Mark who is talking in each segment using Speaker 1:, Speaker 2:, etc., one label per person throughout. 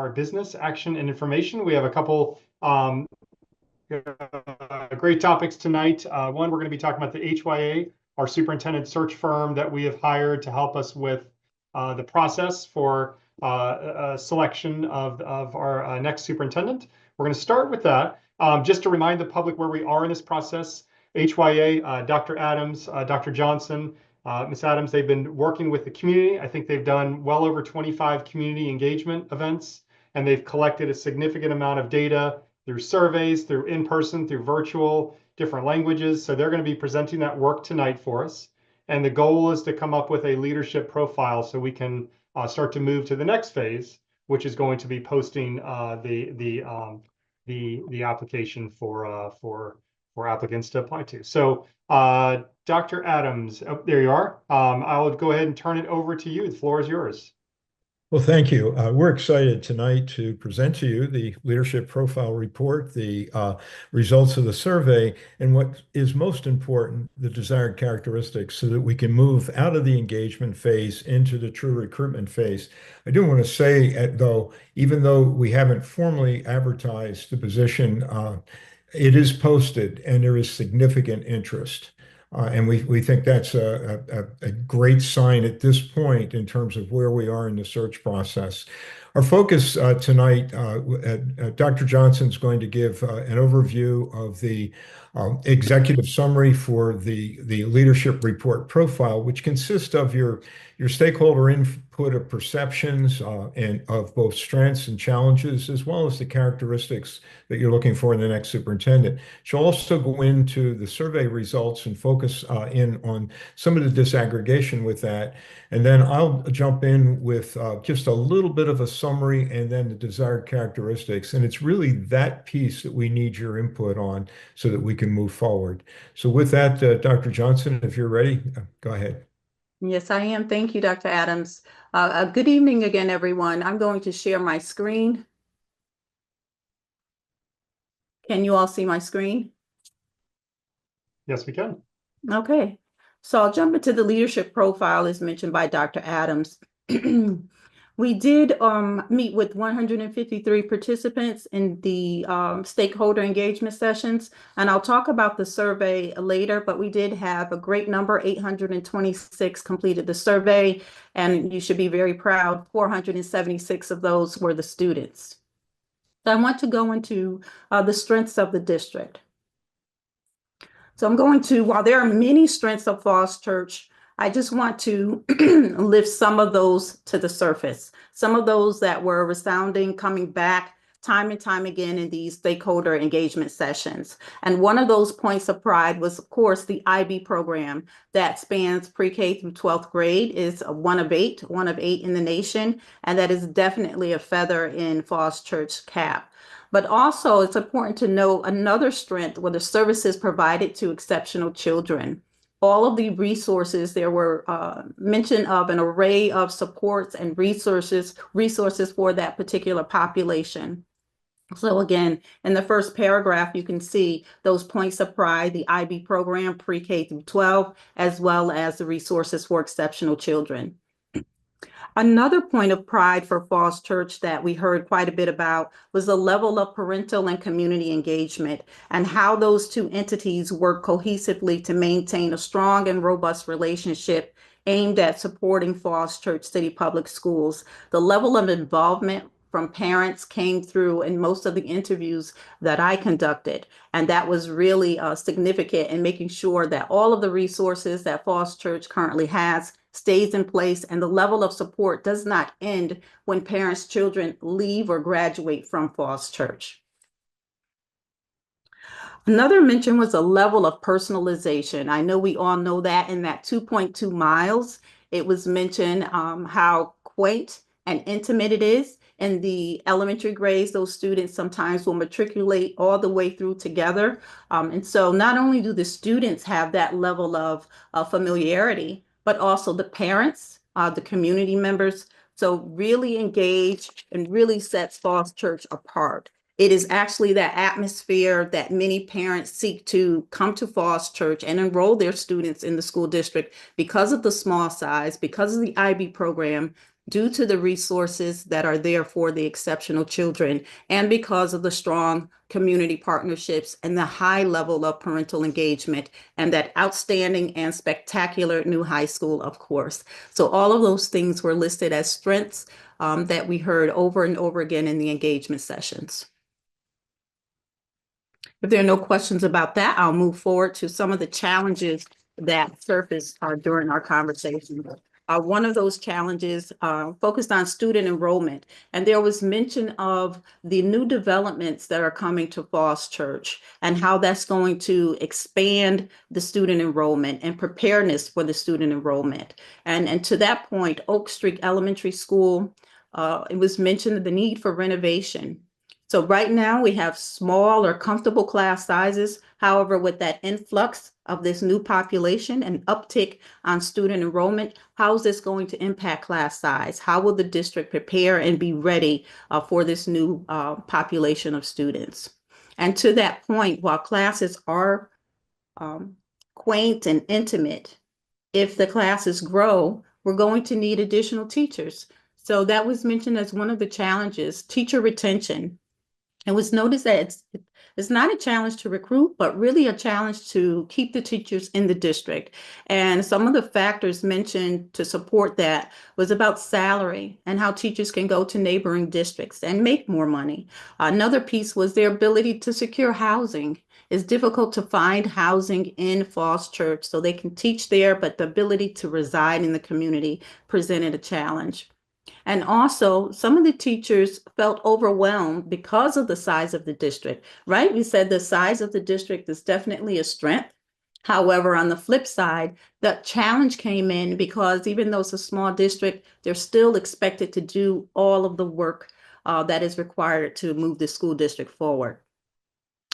Speaker 1: our business, action, and information. We have a couple great topics tonight. One, we're going to be talking about the HYA, our superintendent search firm that we have hired to help us with the process for selection of our next superintendent. We're going to start with that. Just to remind the public where we are in this process, HYA, Dr. Adams, Dr. Johnson, Ms. Adams, they've been working with the community. I think they've done well over 25 community engagement events, and they've collected a significant amount of data through surveys, through in-person, through virtual, different languages. So they're going to be presenting that work tonight for us. And the goal is to come up with a leadership profile so we can start to move to the next phase, which is going to be posting the application for applicants to apply to. So Dr. Adams, oh, there you are. I'll go ahead and turn it over to you. The floor is yours.
Speaker 2: Well, thank you. We're excited tonight to present to you the Leadership Profile Report, the results of the survey, and what is most important, the desired characteristics so that we can move out of the engagement phase into the true recruitment phase. I do want to say, though, even though we haven't formally advertised the position, it is posted and there is significant interest. And we think that's a great sign at this point in terms of where we are in the search process. Our focus tonight, Dr. Johnson's going to give an overview of the executive summary for the leadership report profile, which consists of your stakeholder input of perceptions and of both strengths and challenges, as well as the characteristics that you're looking for in the next superintendent. She'll also go into the survey results and focus in on some of the disaggregation with that. And then I'll jump in with just a little bit of a summary and then the desired characteristics. And it's really that piece that we need your input on so that we can move forward. So with that, Dr. Johnson, if you're ready, go ahead.
Speaker 3: Yes, I am. Thank you, Dr. Adams. Good evening again, everyone. I'm going to share my screen. Can you all see my screen?
Speaker 1: Yes, we can.
Speaker 3: Okay, so I'll jump into the leadership profile as mentioned by Dr. Adams. We did meet with 153 participants in the stakeholder engagement sessions, and I'll talk about the survey later, but we did have a great number, 826 completed the survey, and you should be very proud, 476 of those were the students. So I want to go into the strengths of the district. So I'm going to, while there are many strengths of Falls Church, I just want to lift some of those to the surface, some of those that were resounding, coming back time and time again in these stakeholder engagement sessions. And one of those points of pride was, of course, the IB program that spans pre-K through 12th grade, is one of eight in the nation, and that is definitely a feather in Falls Church cap. But also it's important to know another strength were the services provided to exceptional children. All of the resources, there were mention of an array of supports and resources for that particular population. So again, in the first paragraph, you can see those points of pride, the IB program, pre-K through 12, as well as the resources for exceptional children. Another point of pride for Falls Church that we heard quite a bit about was the level of parental and community engagement and how those two entities work cohesively to maintain a strong and robust relationship aimed at supporting Falls Church City Public Schools. The level of involvement from parents came through in most of the interviews that I conducted, and that was really significant in making sure that all of the resources that Falls Church currently has stays in place, and the level of support does not end when parents' children leave or graduate from Falls Church. Another mention was a level of personalization. I know we all know that in that 2.2 miles, it was mentioned how quaint and intimate it is. In the elementary grades, those students sometimes will matriculate all the way through together. And so not only do the students have that level of familiarity, but also the parents, the community members. So really engaged and really sets Falls Church apart. It is actually that atmosphere that many parents seek to come to Falls Church and enroll their students in the school district because of the small size, because of the IB program, due to the resources that are there for the exceptional children and because of the strong community partnerships and the high level of parental engagement and that outstanding and spectacular new high school, of course. So all of those things were listed as strengths that we heard over and over again in the engagement sessions. If there are no questions about that, I'll move forward to some of the challenges that surfaced during our conversation. One of those challenges focused on student enrollment, and there was mention of the new developments that are coming to Falls Church and how that's going to expand the student enrollment and preparedness for the student enrollment. And to that point, Oak Street Elementary School, it was mentioned the need for renovation. So right now we have small or comfortable class sizes. However, with that influx of this new population and uptick on student enrollment, how is this going to impact class size? How will the district prepare and be ready for this new population of students? And to that point, while classes are quaint and intimate, if the classes grow, we're going to need additional teachers. So that was mentioned as one of the challenges, teacher retention. It was noticed that it's not a challenge to recruit, but really a challenge to keep the teachers in the district. And some of the factors mentioned to support that was about salary and how teachers can go to neighboring districts and make more money. Another piece was their ability to secure housing. It's difficult to find housing in Falls Church, so they can teach there, but the ability to reside in the community presented a challenge. And also, some of the teachers felt overwhelmed because of the size of the district, right? We said the size of the district is definitely a strength. However, on the flip side, the challenge came in because even though it's a small district, they're still expected to do all of the work that is required to move the school district forward.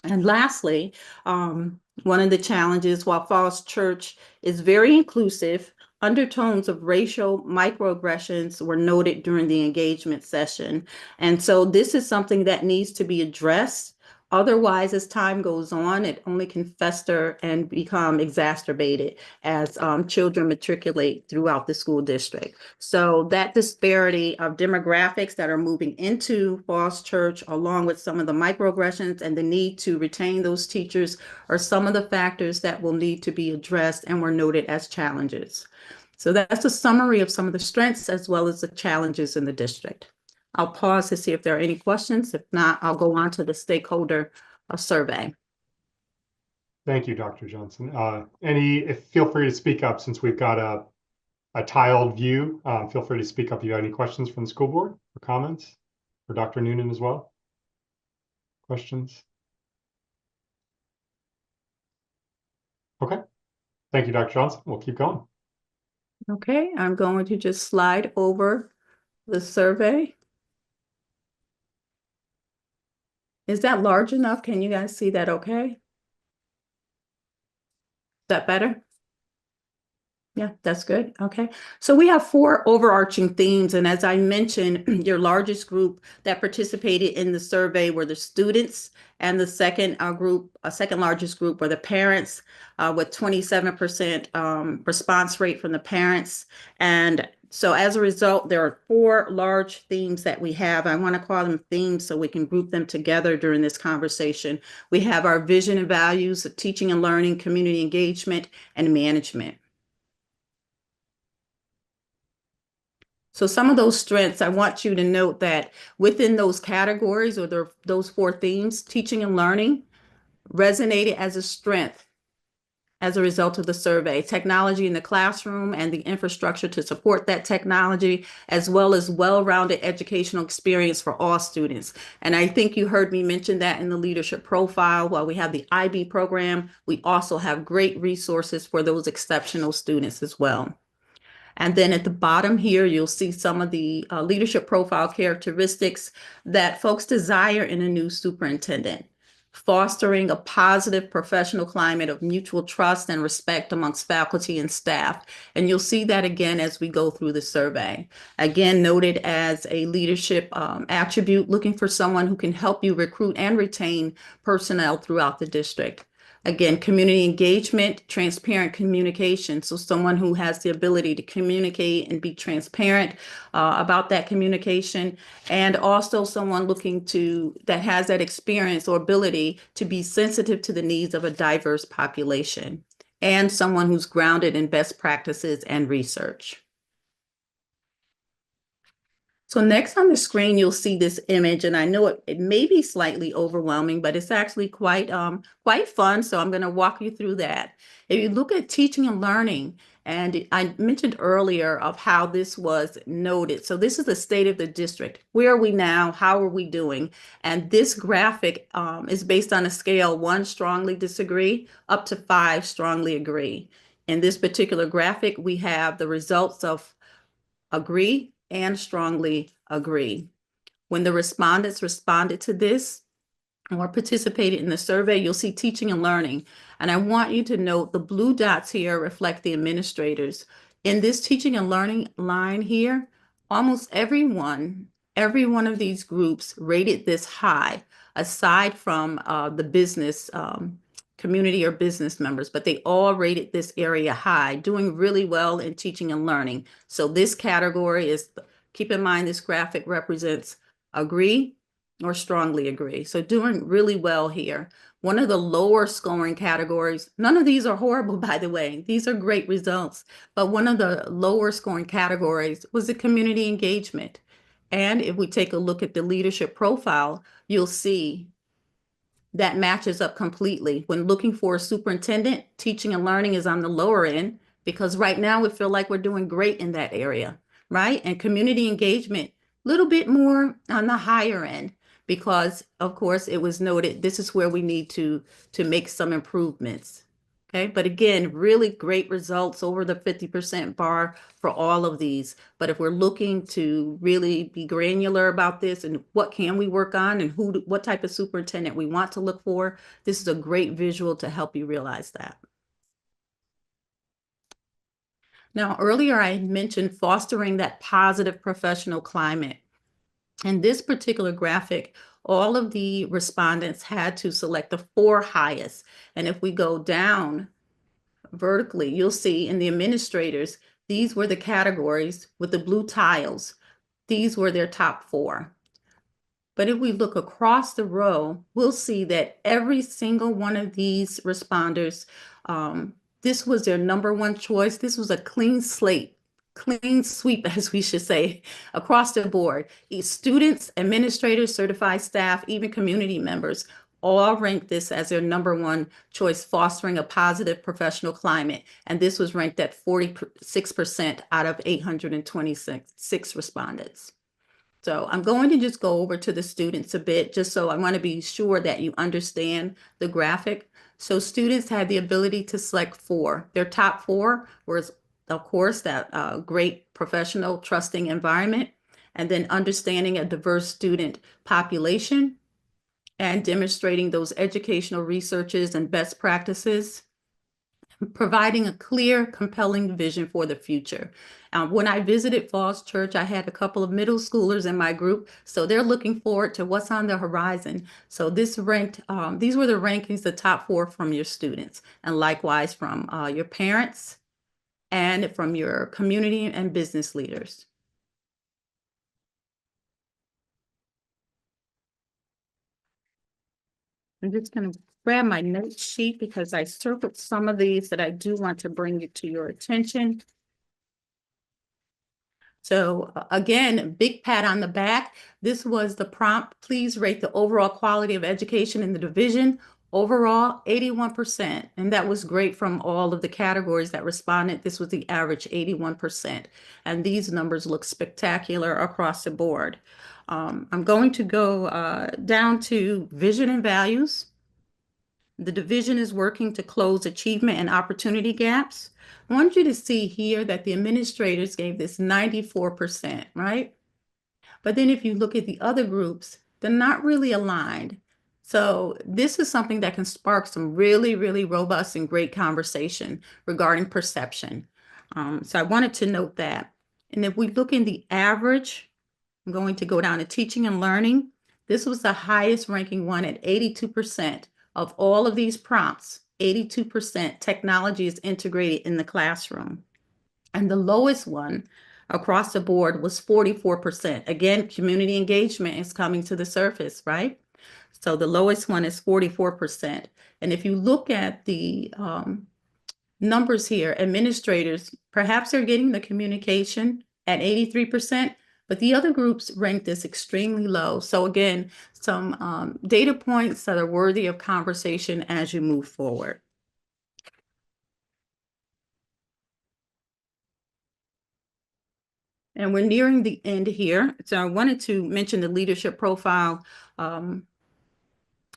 Speaker 3: And lastly, one of the challenges, while Falls Church is very inclusive, undertones of racial microaggressions were noted during the engagement session. And so this is something that needs to be addressed. Otherwise, as time goes on, it only can fester and become exacerbated as children matriculate throughout the school district. So that disparity of demographics that are moving into Falls Church, along with some of the microaggressions and the need to retain those teachers, are some of the factors that will need to be addressed and were noted as challenges. So that's a summary of some of the strengths as well as the challenges in the district. I'll pause to see if there are any questions. If not, I'll go on to the stakeholder survey.
Speaker 1: Thank you, Dr. Johnson. Feel free to speak up since we've got a tiled view. Feel free to speak up if you have any questions from the school board or comments for Dr. Noonan as well. Questions? Okay. Thank you, Dr. Johnson. We'll keep going.
Speaker 3: Okay, I'm going to just slide over the survey. Is that large enough? Can you guys see that okay? Is that better? Yeah, that's good. Okay. So we have 4 overarching themes. And as I mentioned, your largest group that participated in the survey were the students. And the second largest group were the parents with 27% response rate from the parents. And so as a result, there are 4 large themes that we have. I want to call them themes so we can group them together during this conversation. We have our vision and values of teaching and learning, community engagement, and management. So some of those strengths, I want you to note that within those categories or those 4 themes, teaching and learning resonated as a strength as a result of the survey. Technology in the classroom and the infrastructure to support that technology, as well as well-rounded educational experience for all students. And I think you heard me mention that in the leadership profile. While we have the IB program, we also have great resources for those exceptional students as well. And then at the bottom here, you'll see some of the leadership profile characteristics that folks desire in a new superintendent. Fostering a positive professional climate of mutual trust and respect amongst faculty and staff. And you'll see that again as we go through the survey. Again, noted as a leadership attribute, looking for someone who can help you recruit and retain personnel throughout the district. Again, community engagement, transparent communication. So someone who has the ability to communicate and be transparent about that communication, and also someone that has that experience or ability to be sensitive to the needs of a diverse population, and someone who's grounded in best practices and research. So next on the screen, you'll see this image, and I know it may be slightly overwhelming, but it's actually quite fun. So I'm going to walk you through that. If you look at teaching and learning, and I mentioned earlier of how this was noted. So this is the state of the district. Where are we now? How are we doing? And this graphic is based on a scale 1 strongly disagree up to 5 strongly agree. In this particular graphic, we have the results of agree and strongly agree. When the respondents responded to this or participated in the survey, you'll see teaching and learning. And I want you to note the blue dots here reflect the administrators. In this teaching and learning line here, almost every one of these groups rated this high, aside from the business community or business members, but they all rated this area high, doing really well in teaching and learning. So this category is, keep in mind, this graphic represents agree or strongly agree. So doing really well here. One of the lower scoring categories, none of these are horrible, by the way, these are great results, but one of the lower scoring categories was the community engagement. And if we take a look at the leadership profile, you'll see that matches up completely. When looking for a superintendent, teaching and learning is on the lower end, because right now we feel like we're doing great in that area, right? And community engagement, a little bit more on the higher end, because of course it was noted this is where we need to make some improvements. Okay, but again, really great results over the 50% bar for all of these. But if we're looking to really be granular about this and what can we work on and what type of superintendent we want to look for, this is a great visual to help you realize that. Now, earlier I mentioned fostering that positive professional climate. In this particular graphic, all of the respondents had to select the 4 highest. And if we go down vertically, you'll see in the administrators, these were the categories with the blue tiles. These were their top 4. But if we look across the row, we'll see that every single one of these responders, this was their number 1 choice. This was a clean slate, clean sweep, as we should say, across the board. Students, administrators, certified staff, even community members all ranked this as their number 1 choice, fostering a positive professional climate. And this was ranked at 46% out of 826 respondents. So I'm going to just go over to the students a bit, just so I want to be sure that you understand the graphic. So students had the ability to select 4. Their top 4 was, of course, that great professional, trusting environment, and then understanding a diverse student population, and demonstrating those educational researches and best practices, providing a clear, compelling vision for the future. When I visited Falls Church, I had a couple of middle schoolers in my group, so they're looking forward to what's on the horizon. So this ranked, these were the rankings, the top 4 from your students, and likewise from your parents and from your community and business leaders. I'm just going to grab my note sheet because I circled some of these that I do want to bring it to your attention. So again, big pat on the back. This was the prompt. Please rate the overall quality of education in the division. Overall, 81%. And that was great from all of the categories that responded. This was the average, 81%. And these numbers look spectacular across the board. I'm going to go down to vision and values. The division is working to close achievement and opportunity gaps. I want you to see here that the administrators gave this 94%, right? But then if you look at the other groups, they're not really aligned. So this is something that can spark some really, really robust and great conversation regarding perception. So I wanted to note that. And if we look in the average, I'm going to go down to teaching and learning. This was the highest ranking one at 82%. Of all of these prompts, 82% technology is integrated in the classroom. And the lowest one across the board was 44%. Again, community engagement is coming to the surface, right? So the lowest one is 44%. And if you look at the numbers here, administrators, perhaps they're getting the communication at 83%, but the other groups ranked this extremely low. So again, some data points that are worthy of conversation as you move forward. And we're nearing the end here. So I wanted to mention the leadership profile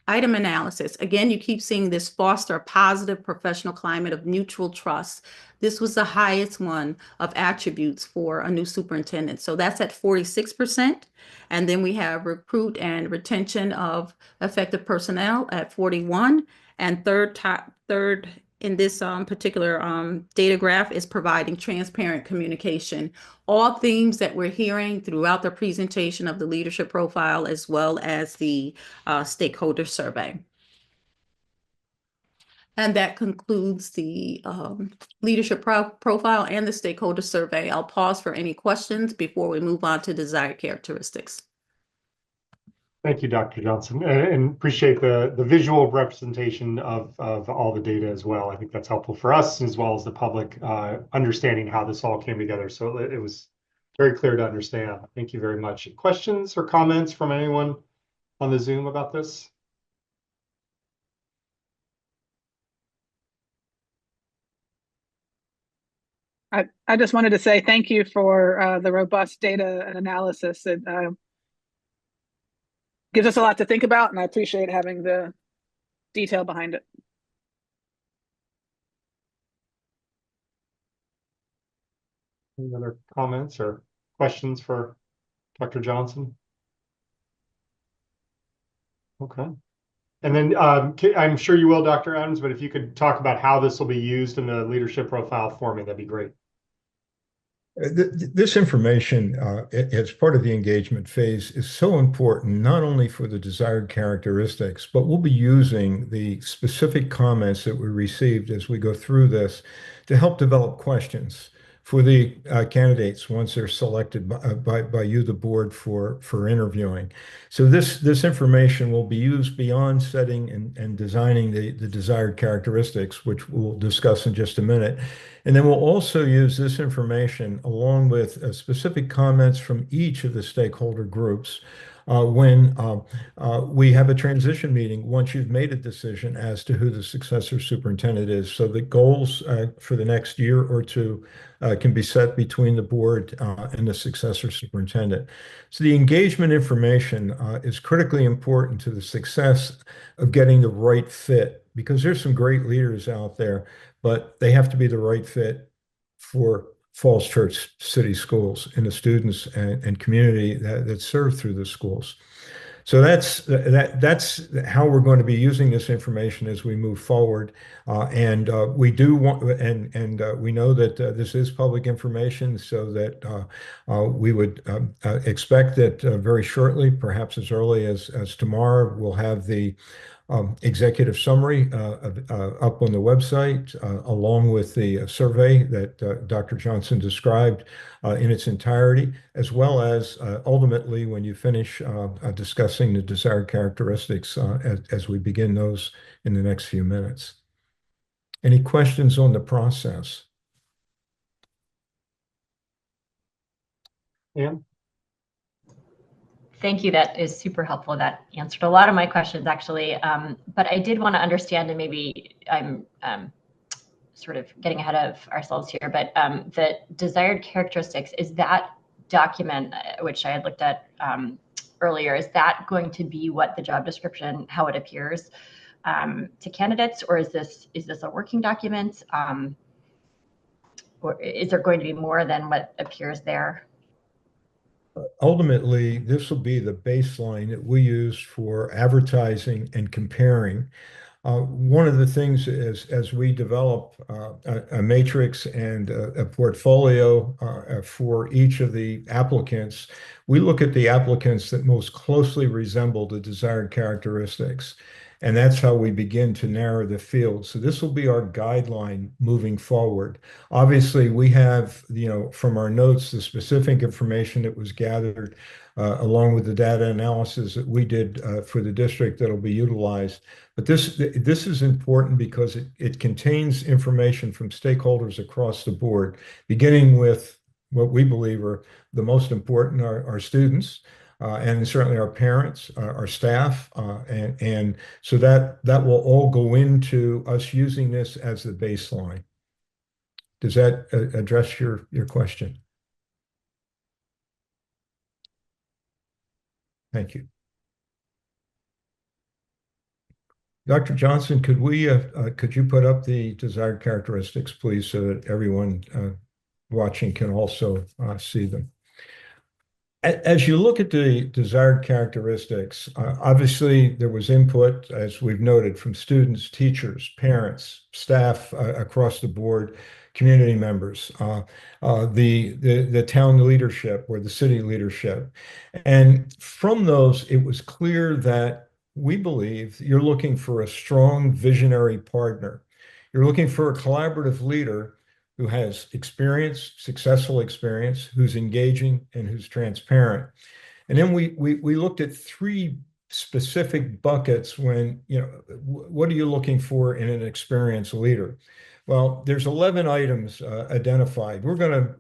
Speaker 3: item analysis. Again, you keep seeing this foster a positive professional climate of mutual trust. This was the highest one of attributes for a new superintendent. So that's at 46%. And then we have recruit and retention of effective personnel at 41. And third in this particular data graph is providing transparent communication. All themes that we're hearing throughout the presentation of the leadership profile, as well as the stakeholder survey. And that concludes the leadership profile and the stakeholder survey. I'll pause for any questions before we move on to desired characteristics.
Speaker 1: Thank you, Dr. Johnson, and appreciate the visual representation of all the data as well. I think that's helpful for us as well as the public understanding how this all came together. So it was very clear to understand. Thank you very much. Questions or comments from anyone on the Zoom about this?
Speaker 4: I just wanted to say thank you for the robust data and analysis. It gives us a lot to think about, and I appreciate having the detail behind it.
Speaker 1: Any other comments or questions for Dr. Johnson? Okay. And then I'm sure you will, Dr. Adams, but if you could talk about how this will be used in the leadership profile for me, that'd be great.
Speaker 2: This information as part of the engagement phase is so important, not only for the desired characteristics, but we'll be using the specific comments that we received as we go through this to help develop questions for the candidates once they're selected by you, the board, for interviewing. So this information will be used beyond setting and designing the desired characteristics, which we'll discuss in just a minute. And then we'll also use this information along with specific comments from each of the stakeholder groups when we have a transition meeting once you've made a decision as to who the successor superintendent is. So the goals for the next year or two can be set between the board and the successor superintendent. So the engagement information is critically important to the success of getting the right fit, because there's some great leaders out there, but they have to be the right fit for Falls Church City Schools and the students and community that serve through the schools. So that's how we're going to be using this information as we move forward. And we do want, and we know that this is public information, so that we would expect that very shortly, perhaps as early as tomorrow, we'll have the executive summary up on the website, along with the survey that Dr. Johnson described in its entirety, as well as ultimately when you finish discussing the desired characteristics as we begin those in the next few minutes. Any questions on the process?
Speaker 1: Ann?
Speaker 5: Thank you. That is super helpful. That answered a lot of my questions, actually. But I did want to understand, and maybe I'm sort of getting ahead of ourselves here, but the desired characteristics, is that document, which I had looked at earlier, is that going to be what the job description, how it appears to candidates, or is this a working document? Or is there going to be more than what appears there?
Speaker 2: Ultimately, this will be the baseline that we use for advertising and comparing. One of the things is, as we develop a matrix and a portfolio for each of the applicants, we look at the applicants that most closely resemble the desired characteristics. And that's how we begin to narrow the field. So this will be our guideline moving forward. Obviously, we have, from our notes, the specific information that was gathered along with the data analysis that we did for the district that'll be utilized. But this is important because it contains information from stakeholders across the board, beginning with what we believe are the most important, our students, and certainly our parents, our staff, and so that will all go into us using this as the baseline. Does that address your question? Thank you. Dr. Johnson, could you put up the desired characteristics, please, so that everyone watching can also see them? As you look at the desired characteristics, obviously there was input, as we've noted, from students, teachers, parents, staff across the board, community members, the town leadership or the city leadership. And from those, it was clear that we believe you're looking for a strong visionary partner. You're looking for a collaborative leader who has experience, successful experience, who's engaging and who's transparent. And then we looked at three specific buckets when, what are you looking for in an experienced leader? Well, there's 11 items identified. We're gonna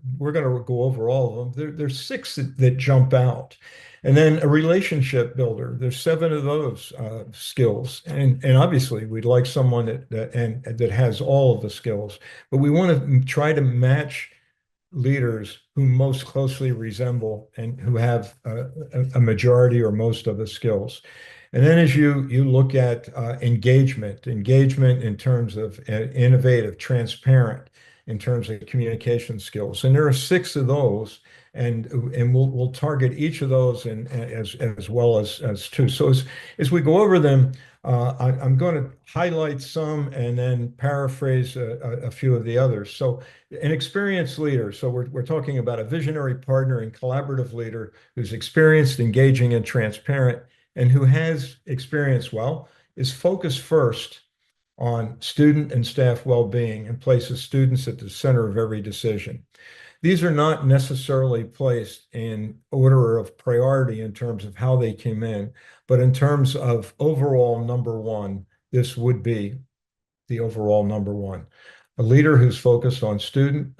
Speaker 2: go over all of them. There's 6 that jump out. And then a relationship builder, there's 7 of those skills. And obviously we'd like someone that has all of the skills, but we want to try to match leaders who most closely resemble and who have a majority or most of the skills. And then as you look at engagement in terms of innovative, transparent, in terms of communication skills. And there are 6 of those, and we'll target each of those as well as 2. So as we go over them, I'm going to highlight some and then paraphrase a few of the others. So an experienced leader. So we're talking about a visionary partner and collaborative leader who's experienced, engaging, and transparent, and who has experience is focused first on student and staff well-being and places students at the center of every decision. These are not necessarily placed in order of priority in terms of how they came in, but in terms of overall number one, this would be the overall number one. A leader who's focused on student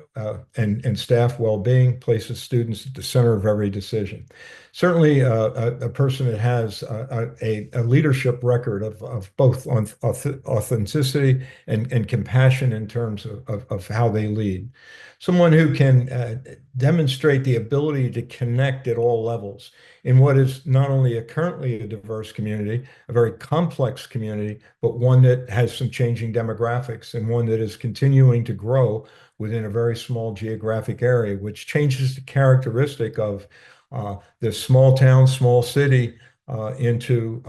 Speaker 2: and staff well-being places students at the center of every decision. Certainly a person that has a leadership record of both authenticity and compassion in terms of how they lead. Someone who can demonstrate the ability to connect at all levels in what is not only currently a diverse community, a very complex community, but one that has some changing demographics and one that is continuing to grow within a very small geographic area, which changes the characteristic of the small town, small city into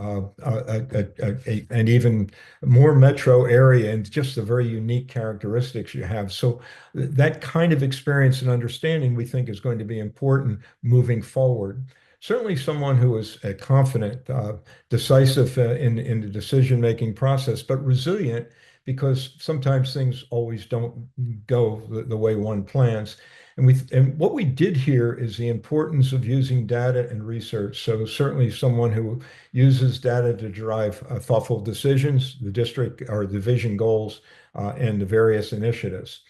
Speaker 2: an even more metro area and just the very unique characteristics you have. So that kind of experience and understanding we think is going to be important moving forward. Certainly someone who is confident, decisive in the decision-making process, but resilient because sometimes things always don't go the way one plans. And what we did here is the importance of using data and research. So certainly someone who uses data to drive thoughtful decisions, the district or division goals, and the various initiatives.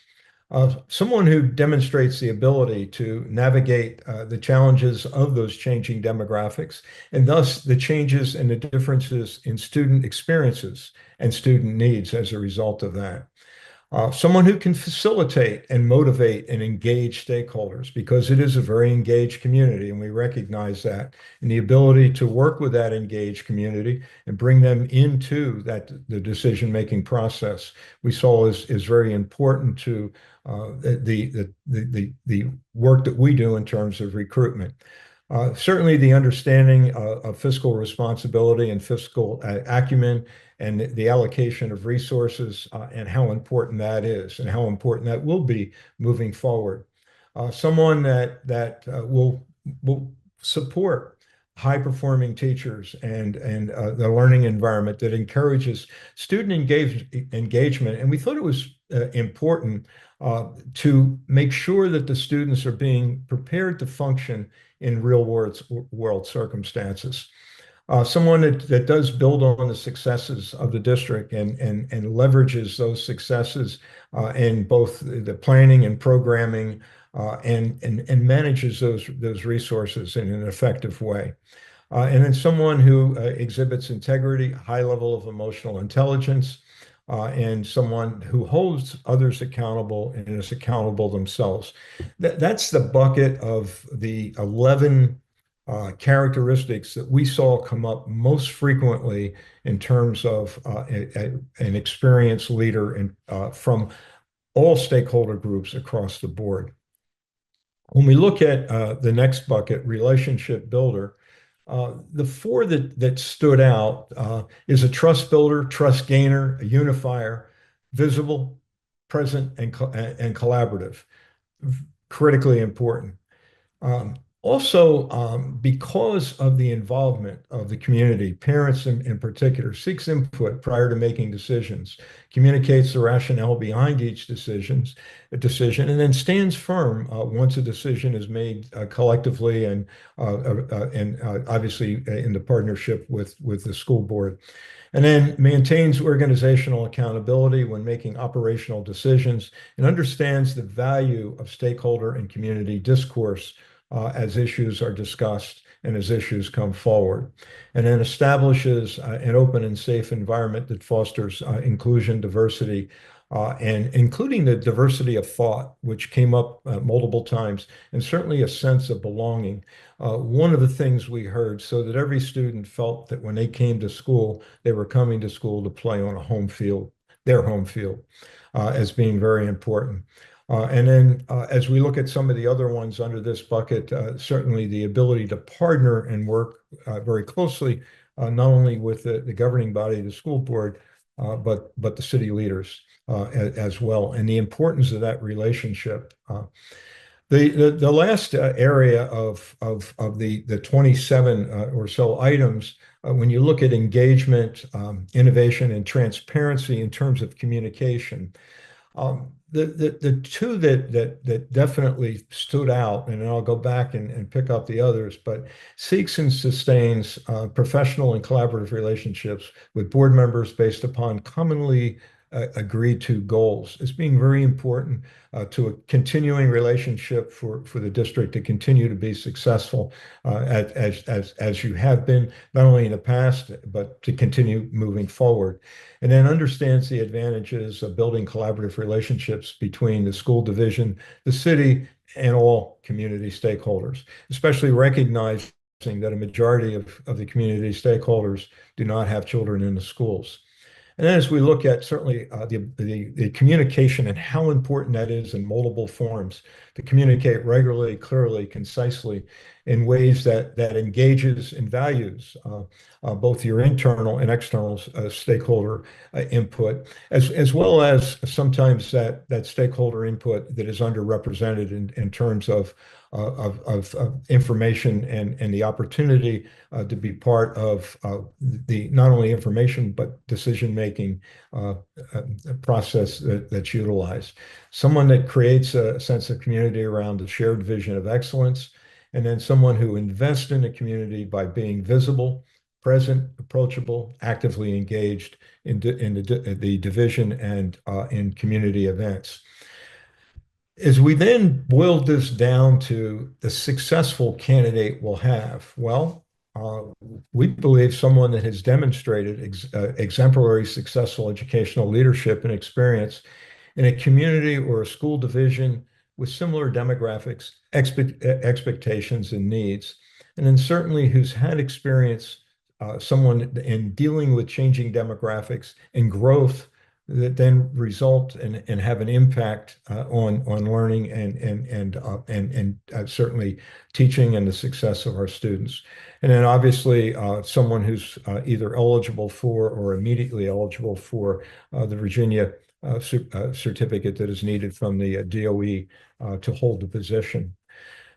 Speaker 2: Someone who demonstrates the ability to navigate the challenges of those changing demographics, and thus the changes and the differences in student experiences and student needs as a result of that. Someone who can facilitate and motivate and engage stakeholders, because it is a very engaged community, and we recognize that. And the ability to work with that engaged community and bring them into the decision-making process we saw is very important to the work that we do in terms of recruitment. Certainly the understanding of fiscal responsibility and fiscal acumen and the allocation of resources and how important that is and how important that will be moving forward. Someone that will support high-performing teachers and the learning environment that encourages student engagement. And we thought it was important to make sure that the students are being prepared to function in real world circumstances. Someone that does build on the successes of the district and leverages those successes in both the planning and programming and manages those resources in an effective way. And then someone who exhibits integrity, high level of emotional intelligence, and someone who holds others accountable and is accountable themselves. That's the bucket of the 11 characteristics that we saw come up most frequently in terms of an experienced leader from all stakeholder groups across the board. When we look at the next bucket, relationship builder, the four that stood out is a trust builder, trust gainer, a unifier, visible, present, and collaborative. Critically important. Also, because of the involvement of the community, parents in particular, seeks input prior to making decisions, communicates the rationale behind each decision, and then stands firm once a decision is made collectively and obviously in the partnership with the school board. And then maintains organizational accountability when making operational decisions and understands the value of stakeholder and community discourse as issues are discussed and as issues come forward. And then establishes an open and safe environment that fosters inclusion, diversity, and including the diversity of thought, which came up multiple times, and certainly a sense of belonging. One of the things we heard, so that every student felt that when they came to school, they were coming to school to play on a home field, their home field, as being very important. And then as we look at some of the other ones under this bucket, certainly the ability to partner and work very closely, not only with the governing body, the school board, but the city leaders as well, and the importance of that relationship. The last area of the 27 or so items, when you look at engagement, innovation, and transparency in terms of communication, the two that definitely stood out, and I'll go back and pick up the others, but seeks and sustains professional and collaborative relationships with board members based upon commonly agreed to goals as being very important to a continuing relationship for the district to continue to be successful as you have been, not only in the past, but to continue moving forward. And then understands the advantages of building collaborative relationships between the school division, the city, and all community stakeholders, especially recognizing that a majority of the community stakeholders do not have children in the schools. And then as we look at certainly the communication and how important that is in multiple forms, to communicate regularly, clearly, concisely, in ways that engages and values both your internal and external stakeholder input, as well as sometimes that stakeholder input that is underrepresented in terms of information and the opportunity to be part of the not only information but decision-making process that's utilized. Someone that creates a sense of community around a shared vision of excellence, and then someone who invests in the community by being visible, present, approachable, actively engaged in the division and in community events. As we then boil this down to the successful candidate will have, well, we believe someone that has demonstrated exemplary successful educational leadership and experience in a community or a school division with similar demographics, expectations, and needs, and then certainly who's had experience, someone in dealing with changing demographics and growth that then result and have an impact on learning and certainly teaching and the success of our students. And then obviously someone who's either eligible for or immediately eligible for the Virginia certificate that is needed from the DOE to hold the position.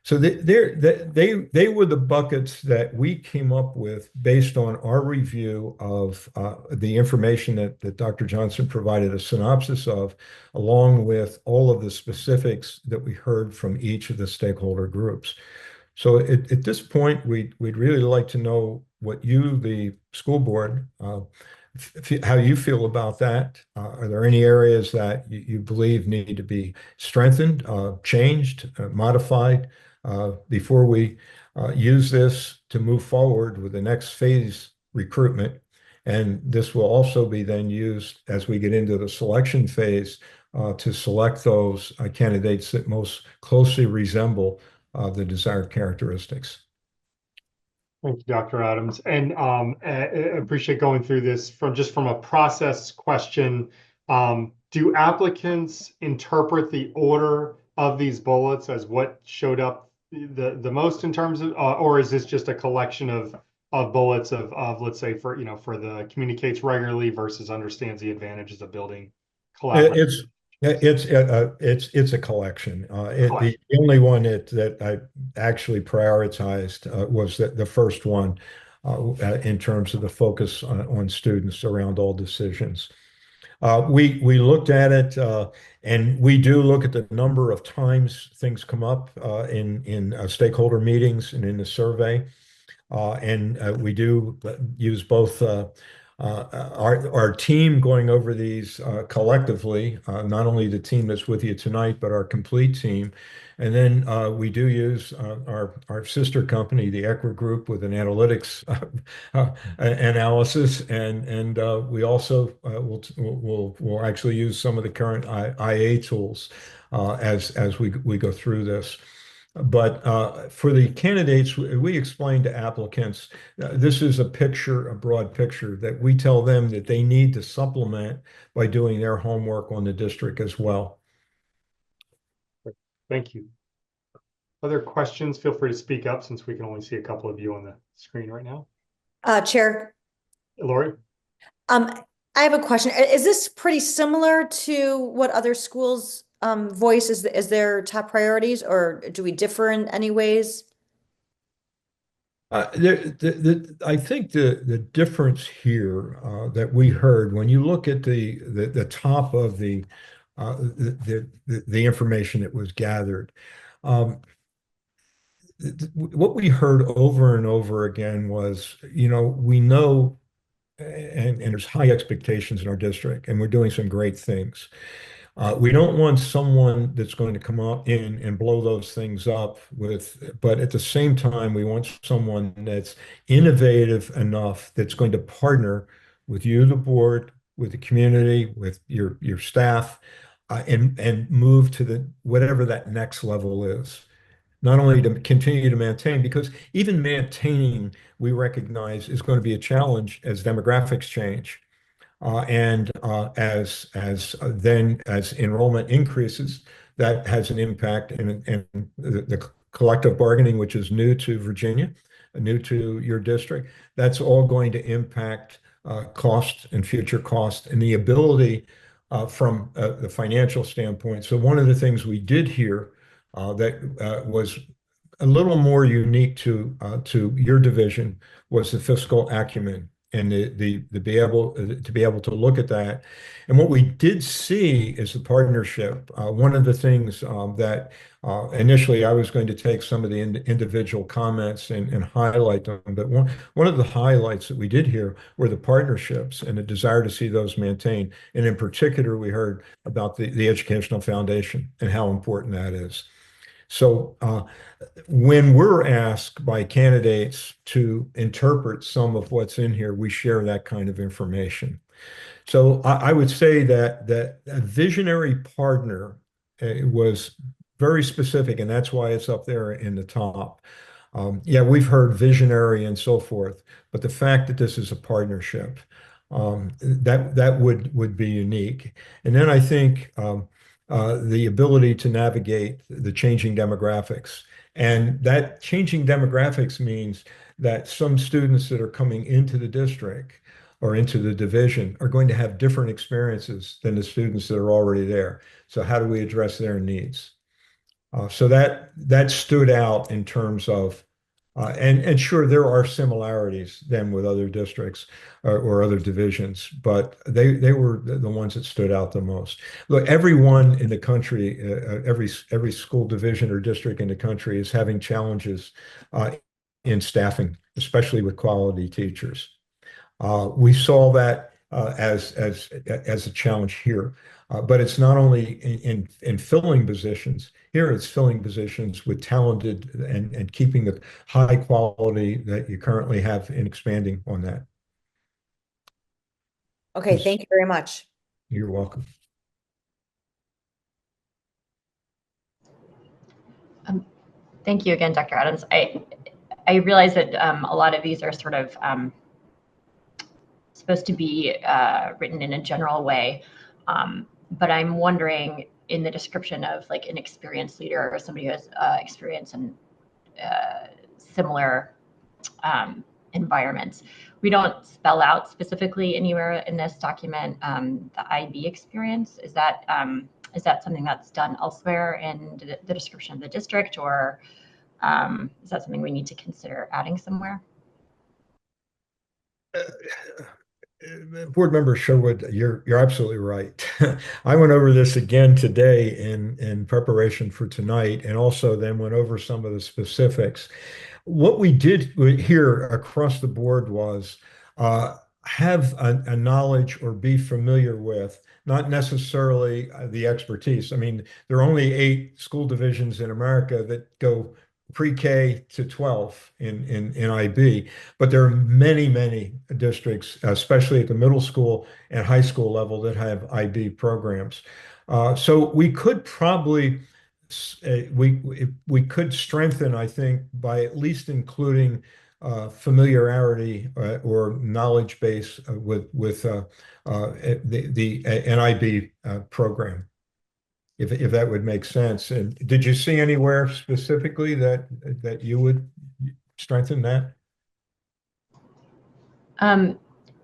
Speaker 2: So they were the buckets that we came up with based on our review of the information that Dr. Johnson provided a synopsis of, along with all of the specifics that we heard from each of the stakeholder groups. So at this point, we'd really like to know what you, the school board, how you feel about that. Are there any areas that you believe need to be strengthened, changed, modified before we use this to move forward with the next phase recruitment? And this will also be then used as we get into the selection phase to select those candidates that most closely resemble the desired characteristics.
Speaker 1: Thank you, Dr. Adams. And I appreciate going through this from a process question. Do applicants interpret the order of these bullets as what showed up the most in terms of, or is this just a collection of bullets of let's say for the communicates regularly versus understands the advantages of building collaborative?
Speaker 2: It's a collection. The only one that I actually prioritized was the first one in terms of the focus on students around all decisions. We looked at it, and we do look at the number of times things come up in stakeholder meetings and in the survey, and we do use both. Our team going over these collectively, not only the team that's with you tonight, but our complete team. And then we do use our sister company, the ECRA Group, with an analytics analysis. And we also will actually use some of the current IA tools as we go through this. But for the candidates, we explain to applicants, this is a broad picture that we tell them that they need to supplement by doing their homework on the district as well.
Speaker 1: Thank you. Other questions? Feel free to speak up since we can only see a couple of you on the screen right now.
Speaker 6: Chair.
Speaker 1: Lori?
Speaker 6: I have a question. Is this pretty similar to what other schools voice as their top priorities, or do we differ in any ways?
Speaker 2: I think the difference here that we heard when you look at the top of the information that was gathered, what we heard over and over again was, we know, and there's high expectations in our district, and we're doing some great things. We don't want someone that's going to come up in and blow those things up but at the same time, we want someone that's innovative enough that's going to partner with you, the board, with the community, with your staff, and move to whatever that next level is. Not only to continue to maintain, because even maintaining, we recognize, is going to be a challenge as demographics change. And as enrollment increases, that has an impact, and the collective bargaining, which is new to Virginia, new to your district, that's all going to impact cost and future cost and the ability from the financial standpoint. So one of the things we did here that was a little more unique to your division was the fiscal acumen and to be able to look at that. And what we did see is the partnership. One of the things that initially I was going to take some of the individual comments and highlight them, but one of the highlights that we did here were the partnerships and the desire to see those maintained. And in particular, we heard about the educational foundation and how important that is. So when we're asked by candidates to interpret some of what's in here, we share that kind of information. So I would say that a visionary partner was very specific, and that's why it's up there in the top. Yeah, we've heard visionary and so forth, but the fact that this is a partnership, that would be unique. And then I think the ability to navigate the changing demographics. And that changing demographics means that some students that are coming into the district or into the division are going to have different experiences than the students that are already there. So how do we address their needs? So that stood out in terms of, and sure, there are similarities then with other districts or other divisions, but they were the ones that stood out the most. Look, everyone in the country, every school division or district in the country is having challenges in staffing, especially with quality teachers. We saw that as a challenge here, but it's not only in filling positions. Here, it's filling positions with talented and keeping the high quality that you currently have and expanding on that.
Speaker 6: Okay, thank you very much.
Speaker 2: You're welcome.
Speaker 5: Thank you again, Dr. Adams. I realize that a lot of these are sort of supposed to be written in a general way, but I'm wondering, in the description of like an experienced leader or somebody who has experience in similar environments, we don't spell out specifically anywhere in this document the IB experience. Is that something that's done elsewhere in the description of the district, or is that something we need to consider adding somewhere?
Speaker 2: Board Member Sherwood, you're absolutely right. I went over this again today in preparation for tonight, and also then went over some of the specifics. What we did here across the board was have a knowledge or be familiar with, not necessarily the expertise. I mean, there are only 8 school divisions in America that go pre-K to 12 in IB, but there are many districts, especially at the middle school and high school level, that have IB programs. So we could probably we could strengthen, I think, by at least including familiarity or knowledge base with the NIB program, if that would make sense. And did you see anywhere specifically that you would strengthen that?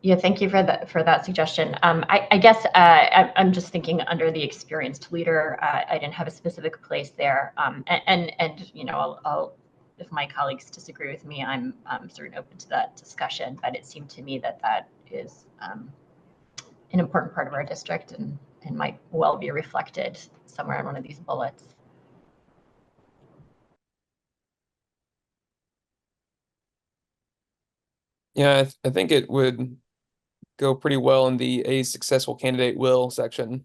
Speaker 5: Yeah, thank you for that suggestion. I guess I'm just thinking under the experienced leader. I didn't have a specific place there, and you know, I'll if my colleagues disagree with me, I'm certainly open to that discussion. But it seemed to me that is an important part of our district and might well be reflected somewhere in one of these bullets.
Speaker 7: Yeah, I think it would go pretty well in the "a successful candidate will" section.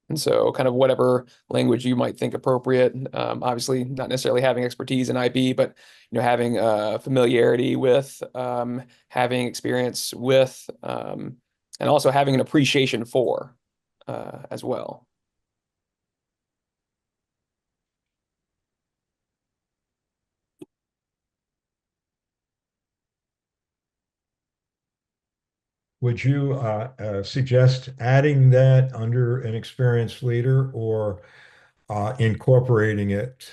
Speaker 7: And so kind of whatever language you might think appropriate, obviously not necessarily having expertise in IB, but having familiarity with, having experience with, and also having an appreciation for as well.
Speaker 2: Would you suggest adding that under an experienced leader or incorporating it?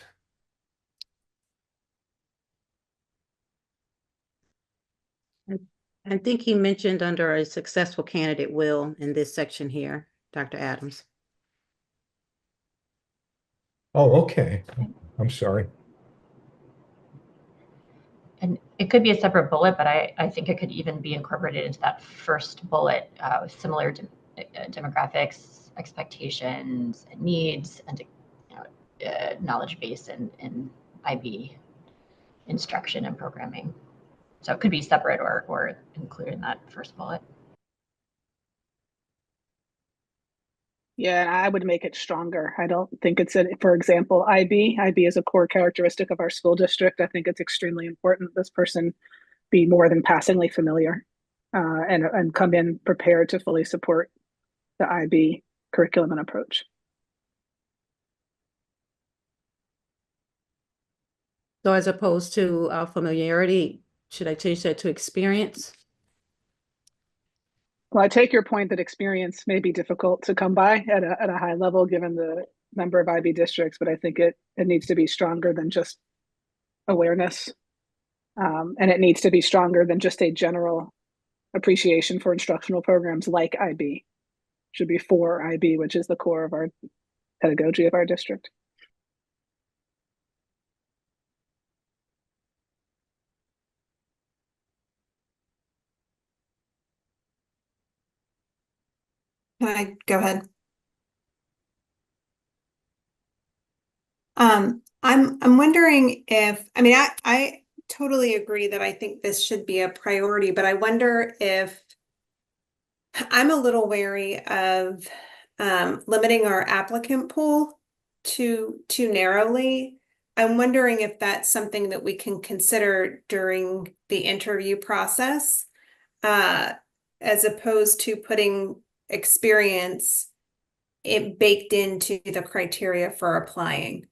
Speaker 3: I think he mentioned under a successful candidate will in this section here, Dr. Adams.
Speaker 2: Oh, okay. I'm sorry.
Speaker 5: And it could be a separate bullet, but I think it could even be incorporated into that first bullet with similar demographics, expectations, and needs, and knowledge base in IB instruction and programming. So it could be separate or included in that first bullet.
Speaker 4: Yeah, and I would make it stronger. I don't think it's for example, IB is a core characteristic of our school district. I think it's extremely important that this person be more than passingly familiar and come in prepared to fully support the IB curriculum and approach.
Speaker 3: So as opposed to familiarity, should I change that to experience?
Speaker 4: Well, I take your point that experience may be difficult to come by at a high level given the number of IB districts, but I think it needs to be stronger than just awareness. And it needs to be stronger than just a general appreciation for instructional programs like IB. It should be for IB, which is the core of our pedagogy of our district.
Speaker 8: Can I go ahead? I'm wondering if, I mean, I totally agree that I think this should be a priority, but I wonder if I'm a little wary of limiting our applicant pool too narrowly. I'm wondering if that's something that we can consider during the interview process, as opposed to putting experience baked into the criteria for applying.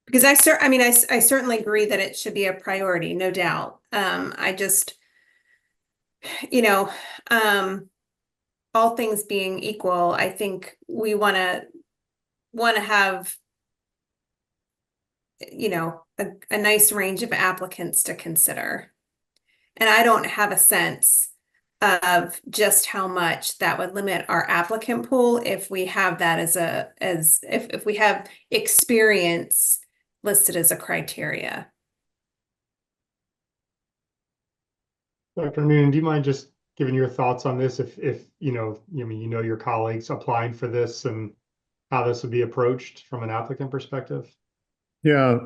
Speaker 8: Because I mean, I certainly agree that it should be a priority, no doubt. I just, you know, all things being equal, I think we want to have, you know, a nice range of applicants to consider. And I don't have a sense of just how much that would limit our applicant pool if we have that if we have experience listed as a criteria.
Speaker 1: Dr. Noonan, do you mind just giving your thoughts on this? If your colleagues applying for this and how this would be approached from an applicant perspective?
Speaker 9: Yeah,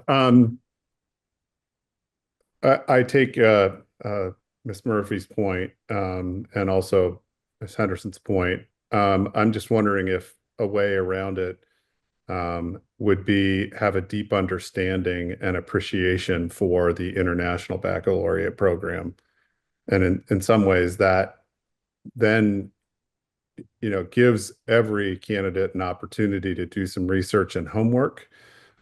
Speaker 9: I take Ms. Murphy's point, and also Ms. Henderson's point. I'm just wondering if a way around it would be have a deep understanding and appreciation for the International Baccalaureate program. And in some ways that then, gives every candidate an opportunity to do some research and homework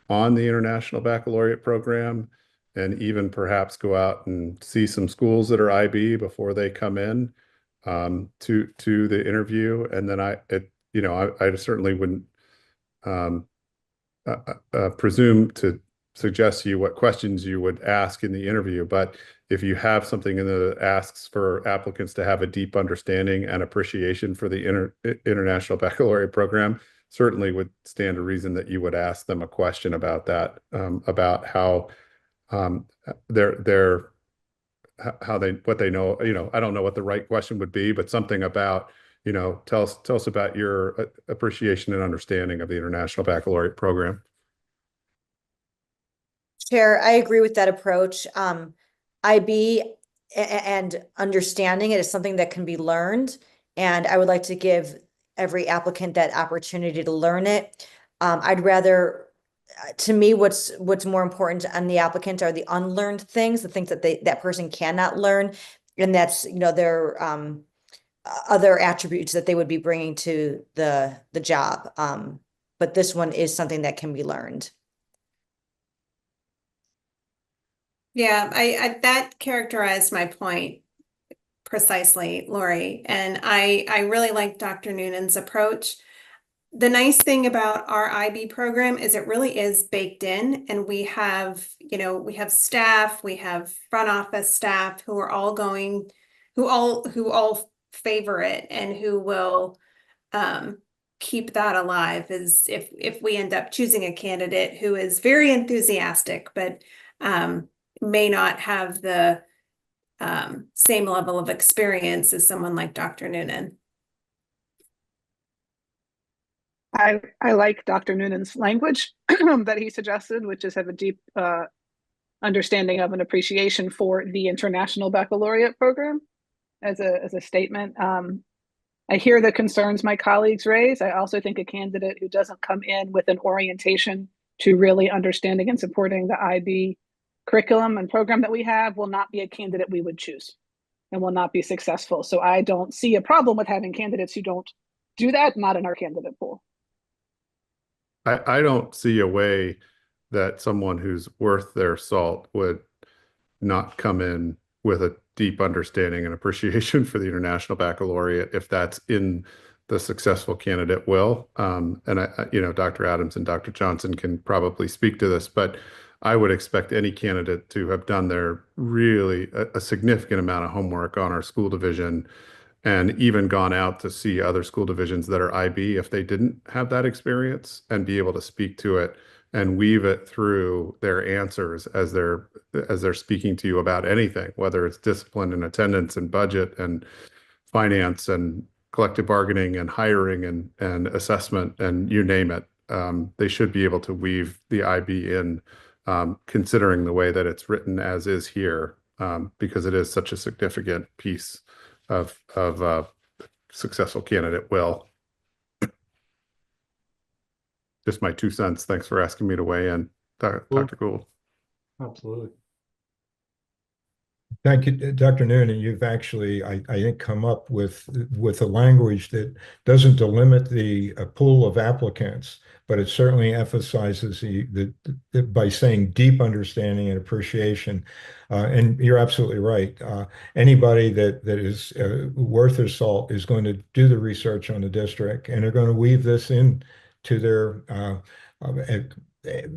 Speaker 9: on the International Baccalaureate program, and even perhaps go out and see some schools that are IB before they come in to the interview. And then I certainly wouldn't presume to suggest to you what questions you would ask in the interview, but if you have something in the asks for applicants to have a deep understanding and appreciation for the International Baccalaureate program, certainly would stand to reason that you would ask them a question about that, about how what they know. I don't know what the right question would be, but something about, tell us about your appreciation and understanding of the International Baccalaureate program.
Speaker 6: Chair, I agree with that approach. IB and understanding it is something that can be learned, and I would like to give every applicant that opportunity to learn it. I'd rather, to me, what's more important on the applicant are the unlearned things, the things that that person cannot learn, and that's their other attributes that they would be bringing to the job. But this one is something that can be learned.
Speaker 8: Yeah, I that characterized my point precisely, Lori. And I really like Dr. Noonan's approach. The nice thing about our IB program is it really is baked in, and we have staff, we have front office staff who are all who all favor it and who will keep that alive, is if we end up choosing a candidate who is very enthusiastic, but may not have the same level of experience as someone like Dr. Noonan.
Speaker 4: I like Dr. Noonan's language that he suggested, which is have a deep understanding of and appreciation for the International Baccalaureate program as a statement. I hear the concerns my colleagues raise. I also think a candidate who doesn't come in with an orientation to really understanding and supporting the IB curriculum and program that we have will not be a candidate we would choose and will not be successful. So I don't see a problem with having candidates who don't do that, not in our candidate pool.
Speaker 9: I don't see a way that someone who's worth their salt would not come in with a deep understanding and appreciation for the International Baccalaureate if that's in the successful candidate will. And Dr. Adams and Dr. Johnson can probably speak to this, but I would expect any candidate to have done their really a significant amount of homework on our school division, and even gone out to see other school divisions that are IB if they didn't have that experience, and be able to speak to it and weave it through their answers as they're speaking to you about anything, whether it's discipline and attendance and budget and finance and collective bargaining and hiring and assessment and you name it. They should be able to weave the IB in, considering the way that it's written as is here, because it is such a significant piece of successful candidate will. Just my 2 cents. Thanks for asking me to weigh in, Dr. Gould.
Speaker 1: Absolutely.
Speaker 2: Thank you, Dr. Noonan. You've actually, I think, come up with a language that doesn't delimit the pool of applicants, but it certainly emphasizes by saying deep understanding and appreciation. And you're absolutely right. Anybody that is worth their salt is going to do the research on the district, and they're going to weave this in to their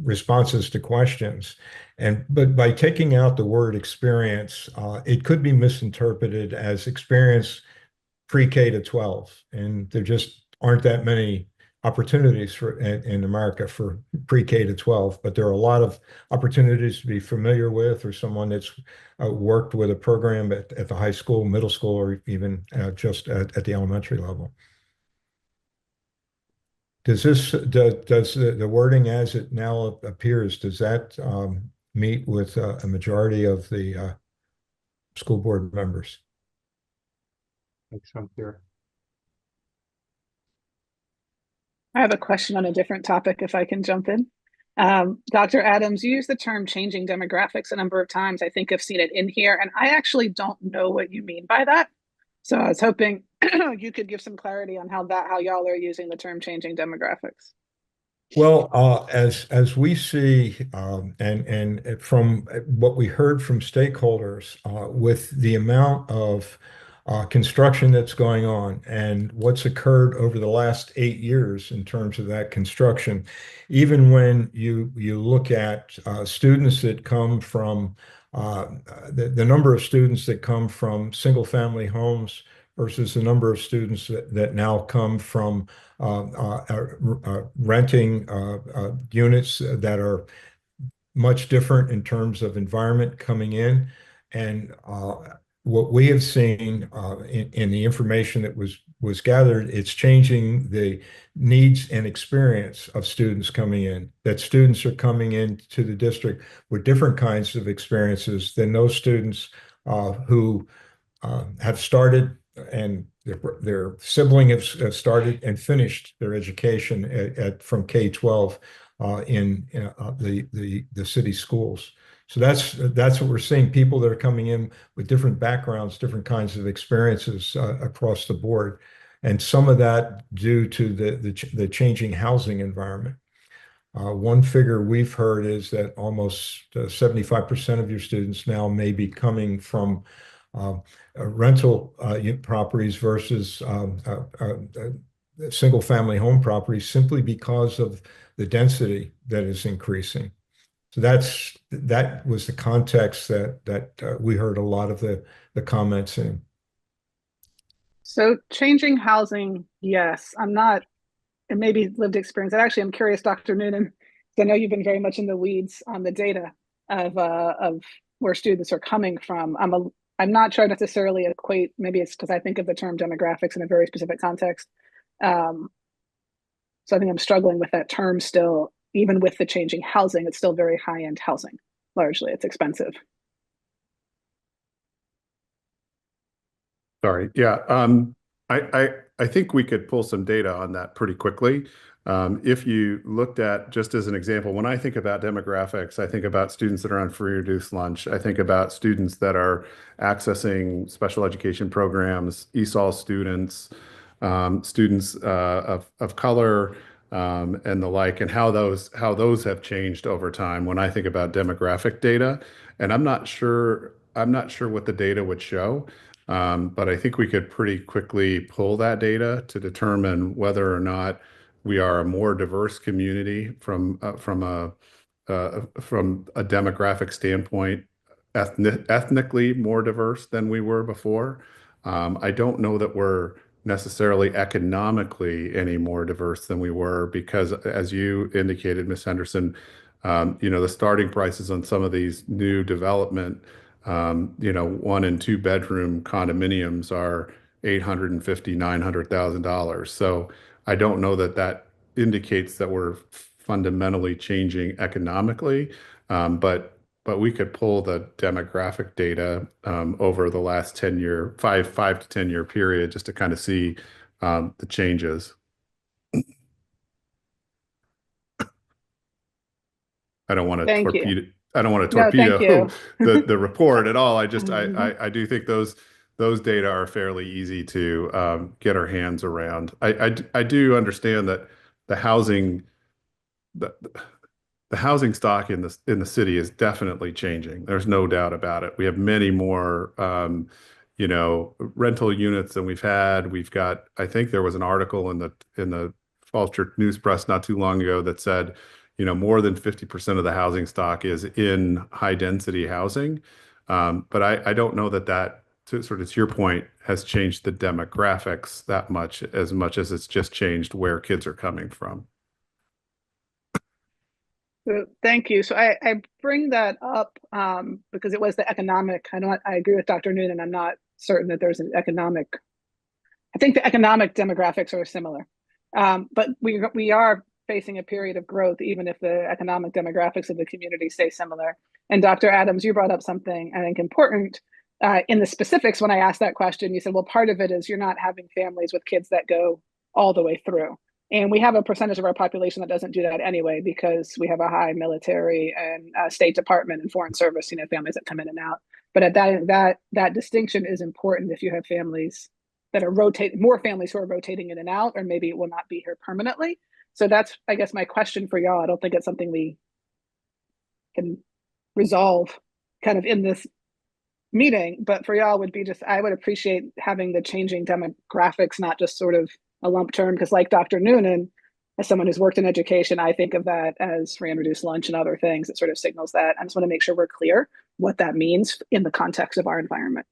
Speaker 2: responses to questions. But by taking out the word experience, it could be misinterpreted as experience pre-K to 12. And there just aren't that many opportunities in America for pre-K to 12, but there are a lot of opportunities to be familiar with, or someone that's worked with a program at the high school, middle school, or even just at the elementary level. Does the wording as it now appears, does that meet with a majority of the school board members?
Speaker 1: Makes sense here.
Speaker 4: I have a question on a different topic, if I can jump in. Dr. Adams, you used the term changing demographics a number of times. I think I've seen it in here, and I actually don't know what you mean by that. So I was hoping you could give some clarity on how y'all are using the term changing demographics.
Speaker 2: Well, as we see, and from what we heard from stakeholders, with the amount of construction that's going on and what's occurred over the last 8 years in terms of that construction, even when you look at students that come from the number of students that come from single-family homes versus the number of students that now come from renting units that are much different in terms of environment coming in. And what we have seen in the information that was gathered, it's changing the needs and experience of students coming in, that students are coming into the district with different kinds of experiences than those students who have started and their sibling have started and finished their education from K-12 in the city schools. So that's what we're seeing, people that are coming in with different backgrounds, different kinds of experiences across the board. And some of that due to the changing housing environment. One figure we've heard is that almost 75% of your students now may be coming from rental properties versus single-family home properties, simply because of the density that is increasing. So that was the context that we heard a lot of the comments in.
Speaker 4: So changing housing, yes, I'm not, and maybe lived experience. And actually, I'm curious, Dr. Noonan, because I know you've been very much in the weeds on the data of where students are coming from. I'm not sure I necessarily equate, maybe it's because I think of the term demographics in a very specific context. So I think I'm struggling with that term still, even with the changing housing, it's still very high-end housing. Largely, it's expensive.
Speaker 9: Sorry. Yeah. I think we could pull some data on that pretty quickly. If you looked at, just as an example, when I think about demographics, I think about students that are on free or reduced lunch. I think about students that are accessing special education programs, ESOL students, students of color, and the like, and how those have changed over time when I think about demographic data. And I'm not sure what the data would show. But I think we could pretty quickly pull that data to determine whether or not we are a more diverse community from a demographic standpoint, ethnically more diverse than we were before. I don't know that we're necessarily economically any more diverse than we were, because as you indicated, Ms. Henderson, the starting prices on some of these new development, 1 and 2 bedroom condominiums are $850,000, $900,000. So I don't know that that indicates that we're fundamentally changing economically, but we could pull the demographic data over the last 10-year, 5 to 10 year period just to kind of see the changes. I don't want to
Speaker 4: Thank you.
Speaker 9: torpedo. I don't want to
Speaker 4: No, thank
Speaker 9: torpedo
Speaker 4: you.
Speaker 9: the report at all. I just
Speaker 4: Mhm.
Speaker 9: I do think those data are fairly easy to get our hands around. I do understand that the housing the the housing stock in the city is definitely changing. There's no doubt about it. We have many more rental units than we've had. We've got, I think there was an article in the Falls Church News Press not too long ago that said, more than 50% of the housing stock is in high density housing. But I don't know that sort of to your point has changed the demographics that much as it's just changed where kids are coming from.
Speaker 4: So, thank you. So I bring that up because it was the economic. I agree with Dr. Noonan. I'm not certain that there's an economic. I think the economic demographics are similar, but we are facing a period of growth, even if the economic demographics of the community stay similar. And Dr. Adams, you brought up something I think important in the specifics. When I asked that question, you said, well, part of it is you're not having families with kids that go all the way through. And we have a percentage of our population that doesn't do that anyway, because we have a high military and State Department and Foreign Service, families that come in and out. But at that distinction is important if you have families that are more families who are rotating in and out, or maybe it will not be here permanently. So that's, I guess, my question for y'all. I don't think it's something we can resolve kind of in this meeting, but for y'all would be just, I would appreciate having the changing demographics, not just sort of a lump term, because like Dr. Noonan, as someone who's worked in education, I think of that as free and reduced lunch and other things that sort of signals that. I just want to make sure we're clear what that means in the context of our environment.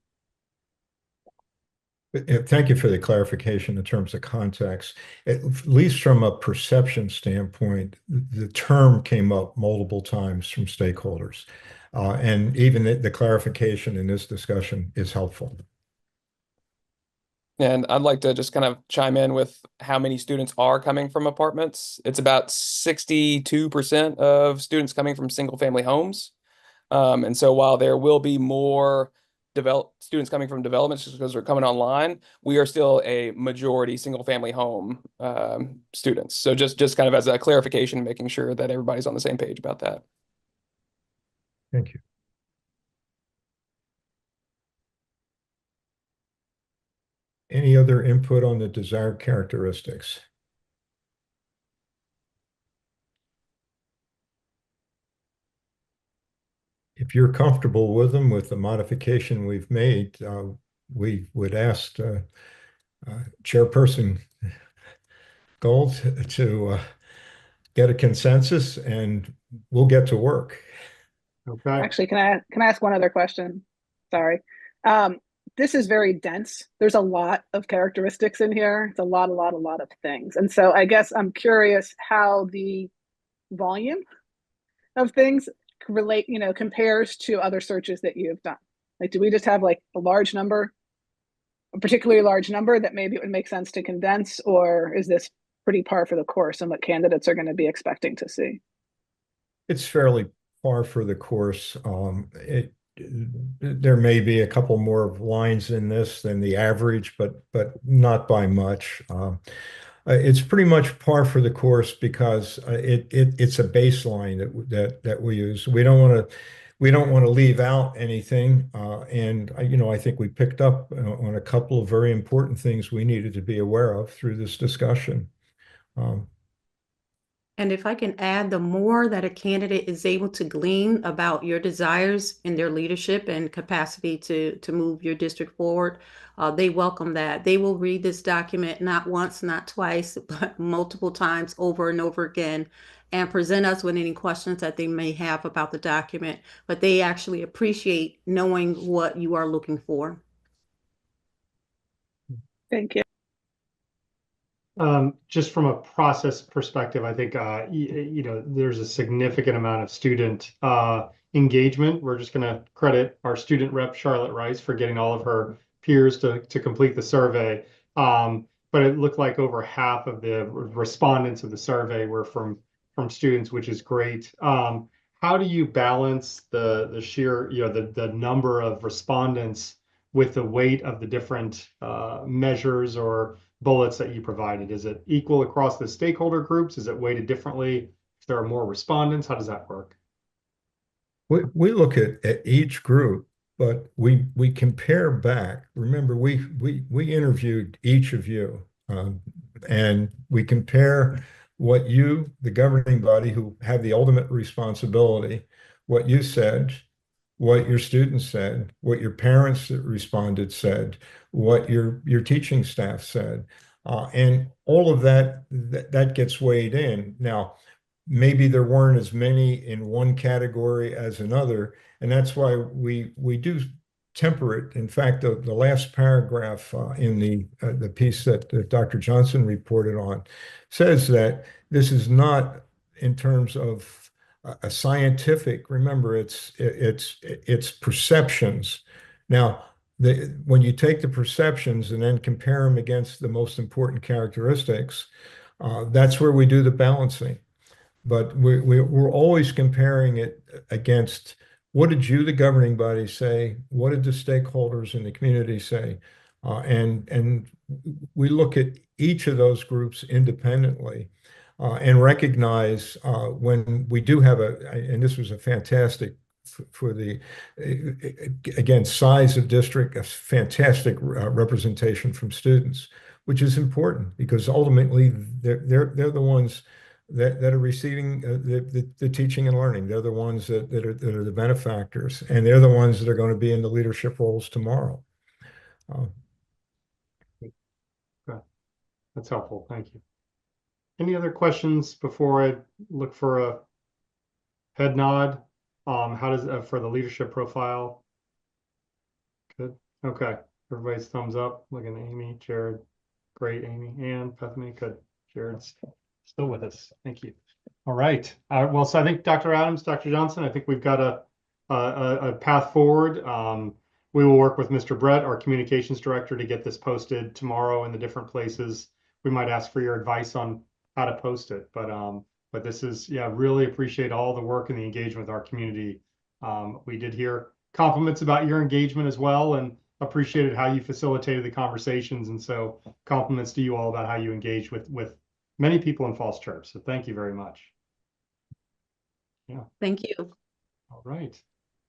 Speaker 2: Thank you for the clarification in terms of context. At least from a perception standpoint, the term came up multiple times from stakeholders. And even the clarification in this discussion is helpful.
Speaker 7: And I'd like to just kind of chime in with how many students are coming from apartments. It's about 62% of students coming from single family homes. And so while there will be more students coming from developments just because they're coming online, we are still a majority single family home students. So just kind of as a clarification, making sure that everybody's on the same page about that.
Speaker 2: Thank you. Any other input on the desired characteristics? If you're comfortable with them, with the modification we've made, we would ask Chairperson Gold to get a consensus, and we'll get to work.
Speaker 1: Okay.
Speaker 4: Actually, can I ask one other question? Sorry. This is very dense. There's a lot of characteristics in here. It's a lot of things. And so I guess I'm curious how the volume of things compares to other searches that you've done. Like, do we just have like a particularly large number that maybe it would make sense to condense, or is this pretty par for the course and what candidates are going to be expecting to see?
Speaker 2: It's fairly par for the course. There may be a couple more lines in this than the average, but not by much. It's pretty much par for the course because it's a baseline that we use. We don't want to leave out anything, and I think we picked up on a couple of very important things we needed to be aware of through this discussion.
Speaker 3: And if I can add, the more that a candidate is able to glean about your desires in their leadership and capacity to move your district forward, they welcome that. They will read this document not once, not twice, but multiple times over and over again, and present us with any questions that they may have about the document. But they actually appreciate knowing what you are looking for.
Speaker 4: Thank you.
Speaker 1: Just from a process perspective, I think, you know, there's a significant amount of student engagement. We're just going to credit our student rep, Charlotte Rice, for getting all of her peers to complete the survey. But it looked like over half of the respondents of the survey were from students, which is great. How do you balance the sheer, you know, the number of respondents with the weight of the different measures or bullets that you provided? Is it equal across the stakeholder groups? Is it weighted differently if there are more respondents? How does that work?
Speaker 2: We look at each group, but we compare back. Remember, we interviewed each of you, and we compare what you, the governing body, who have the ultimate responsibility, what you said, what your students said, what your parents that responded said, what your teaching staff said, and all of that gets weighed in. Now, maybe there weren't as many in one category as another, and that's why we do temper it. In fact, the last paragraph in the piece that Dr. Johnson reported on says that this is not in terms of a scientific. Remember, it's perceptions. Now, when you take the perceptions and then compare them against the most important characteristics, that's where we do the balancing. But we're always comparing it against what did you, the governing body, say? What did the stakeholders in the community say? And we look at each of those groups independently and recognize when we do have and this was a fantastic for the, again, size of district, a fantastic representation from students, which is important because ultimately they're the ones that are receiving the teaching and learning. They're the ones that are the benefactors, and they're the ones that are going to be in the leadership roles tomorrow.
Speaker 1: Okay. That's helpful. Thank you. Any other questions before I look for a head nod? How does for the leadership profile? Good. Okay. Everybody's thumbs up. Looking at Amy, Jared. Great, Amy. And Bethany. Good. Jared's still with us. Thank you. All right. Well, so I think Dr. Adams, Dr. Johnson, I think we've got a path forward. We will work with Mr. Brett, our communications director, to get this posted tomorrow in the different places. We might ask for your advice on how to post it, but this is, yeah, really appreciate all the work and the engagement with our community. We did hear compliments about your engagement as well, and appreciated how you facilitated the conversations. And so compliments to you all about how you engage with many people in Falls Church. So thank you very much. Yeah.
Speaker 3: Thank you.
Speaker 1: All right.